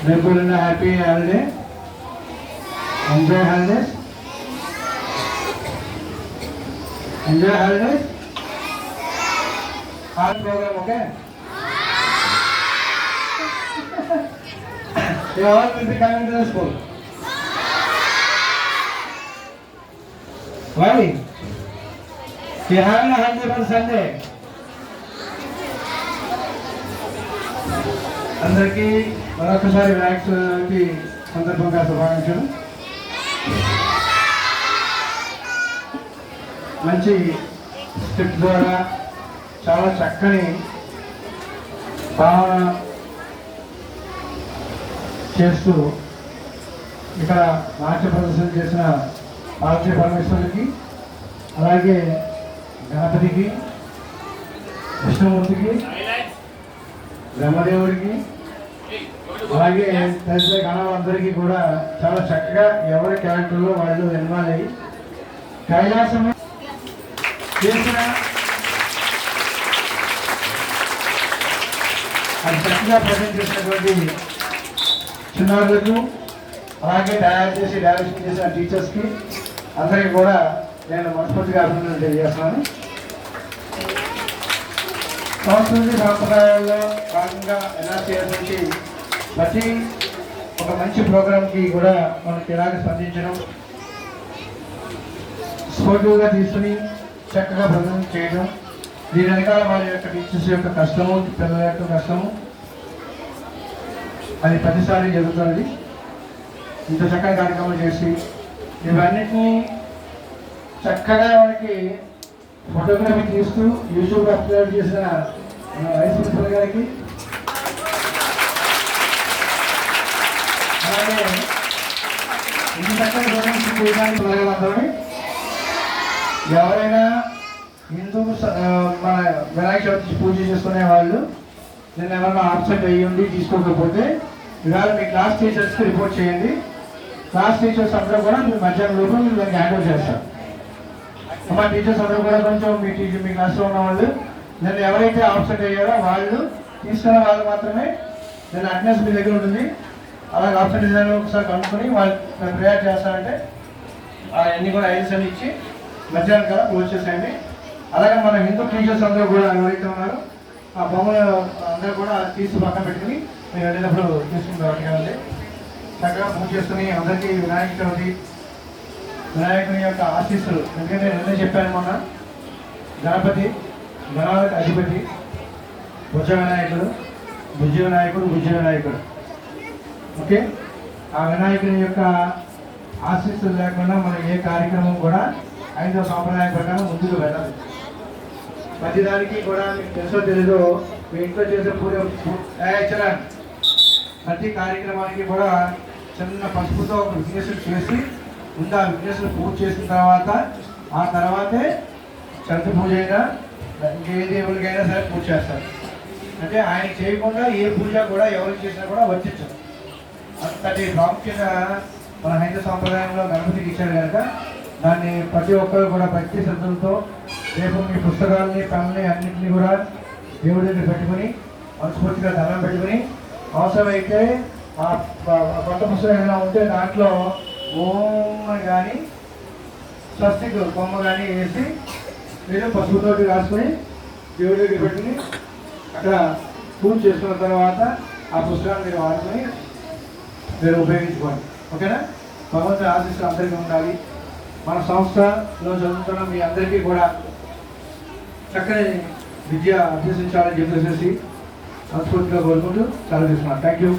Everyone happy holiday. Enjoy holidays. Enjoy holidays. All program okay? They all will be coming to the school. Why? You having a holiday for Sunday. అందరికీ మరొకసారి వినాయక చవితి సందర్భంగా శుభాకాంక్షలు. మంచి script ద్వారా చాలా చక్కని భావన చేస్తూ ఇక్కడ నాట్య ప్రదర్శన చేసిన పార్వతీ పరమేశ్వరుడికి, అలాగే గణపతికి, విష్ణుమూర్తికి, బ్రహ్మదేవుడికి, అలాగే తదితర గణాలందరికీ కూడా చాలా చక్కగా ఎవరి క్యారెక్టర్లో వాళ్ళు ఇన్వాల్వ్ అయ్యి కైలాసం చేసిన అది చక్కగా ప్రజెంట్ చేసినటువంటి చిన్నారులకు, అలాగే తయారు చేసి డైరెక్షన్ చేసిన టీచర్స్కి అందరికీ కూడా నేను మనస్ఫూర్తిగా అభినందనలు తెలియజేస్తున్నాను. సంస్కృతి సాంప్రదాయాల్లో భాగంగా ఎన్ఆర్సీఎస్ నుంచి ప్రతి ఒక మంచి ప్రోగ్రామ్కి కూడా మనకి ఇలాగ స్పందించడం, స్పోర్టివ్గా తీసుకుని చక్కగా ప్రదర్శన చేయడం, దీని వెనకాల వారి యొక్క టీచర్స్ యొక్క కష్టము, పిల్లల యొక్క కష్టము అది ప్రతిసారి జరుగుతున్నది. ఇంత చక్కగా కార్యక్రమాలు చేసి ఇవన్నిటినీ చక్కగా మనకి ఫోటోగ్రఫీ తీస్తూ యూట్యూబ్లో అప్లోడ్ చేసిన వైస్ ప్రిన్సిపల్ గారికి, అలాగే ఇంత చక్కగా అందరూ ఎవరైనా హిందూ మన వినాయక చవితి పూజ చేసుకునే వాళ్ళు నేను ఎవరైనా ఆబ్సెంట్ అయ్యండి తీసుకోకపోతే ఇవాళ మీ క్లాస్ టీచర్స్కి రిపోర్ట్ చేయండి. క్లాస్ టీచర్స్ అందరూ కూడా మీరు మధ్యాహ్నం లోపు మీరు దానికి హ్యాండ్ ఓవర్ చేస్తారు. మా టీచర్స్ అందరూ కూడా కొంచెం మీ క్లాస్లో ఉన్న వాళ్ళు నేను ఎవరైతే ఆబ్సెంట్ అయ్యారో వాళ్ళు తీసుకున్న వాళ్ళు మాత్రమే నేను అటెండెన్స్ మీ దగ్గర ఉంటుంది. అలాగే ఆబ్సెంట్ అయ్యారో ఒకసారి కనుక్కొని వాళ్ళు ప్రేయర్ చేస్తారంటే అవన్నీ కూడా ఐల్స్ అని ఇచ్చి మధ్యాహ్నం కదా క్లోజ్ చేసేయండి. అలాగే మన హిందూ టీచర్స్ అందరూ కూడా ఎవరైతే ఉన్నారో ఆ బొమ్మలు అందరూ కూడా తీసి పక్కన పెట్టుకుని మీరు వెళ్ళినప్పుడు తీసుకుంటారు కదండి. చక్కగా పూజ చేసుకుని అందరికీ వినాయక చవితి వినాయకుని యొక్క ఆశీస్సులు, ఎందుకంటే నిన్నే చెప్పాను మొన్న గణపతి గణాలకు అధిపతి, భుజ వినాయకుడు, భుజ వినాయకుడు ఓకే. ఆ వినాయకుని యొక్క ఆశీస్సులు లేకుండా మనం ఏ కార్యక్రమం కూడా ఐదవ సాంప్రదాయం ప్రకారం ముందుకు వెళ్ళాలి. ప్రతిదానికి కూడా మీకు తెలుసో తెలీదో మీ ఇంట్లో చేసే పూజ ప్రతి కార్యక్రమానికి కూడా చిన్న పసుపుతో ఒక విఘ్నేశ్వరుడు చేసి ముందు ఆ విఘ్నేశ్వరుడు పూజ చేసిన తర్వాత ఆ తర్వాతే చంద్ర పూజ అయినా ఇంకే దేవుడికైనా సరే పూజ చేస్తారు. అంటే ఆయన చేయకుండా ఏ పూజ కూడా ఎవరికి చేసినా కూడా వర్తించదు. అంతటి ప్రాముఖ్యత మన హైందవ సాంప్రదాయంలో గణపతికి ఇచ్చాడు కనుక దాన్ని ప్రతి ఒక్కరు కూడా భక్తి శ్రద్ధలతో రేపు మీ పుస్తకాలని పెన్లని అన్నింటినీ కూడా దేవుడి దగ్గర పెట్టుకుని మనస్ఫూర్తిగా దండం పెట్టుకుని అవసరమైతే ఆ కొత్త పుస్తకం ఏమైనా ఉంటే దాంట్లో ఓం కానీ స్వస్తిక్ బొమ్మ కానీ వేసి మీరు పసుపుతోటి రాసుకుని దేవుడి దగ్గర పెట్టుకుని అక్కడ పూజ చేసుకున్న తర్వాత ఆ పుస్తకాన్ని మీరు వాడుకొని మీరు ఉపయోగించుకోండి. ఓకేనా? భగవంతుని ఆశీస్సులు అందరికీ ఉండాలి. మన సంస్థలో చదువుతున్న మీ అందరికీ కూడా చక్కని విద్య అభ్యసించాలని చెప్పేసి సంస్కృతిగా కోరుకుంటూ సెలవు తీసుకున్నాను. Thank you.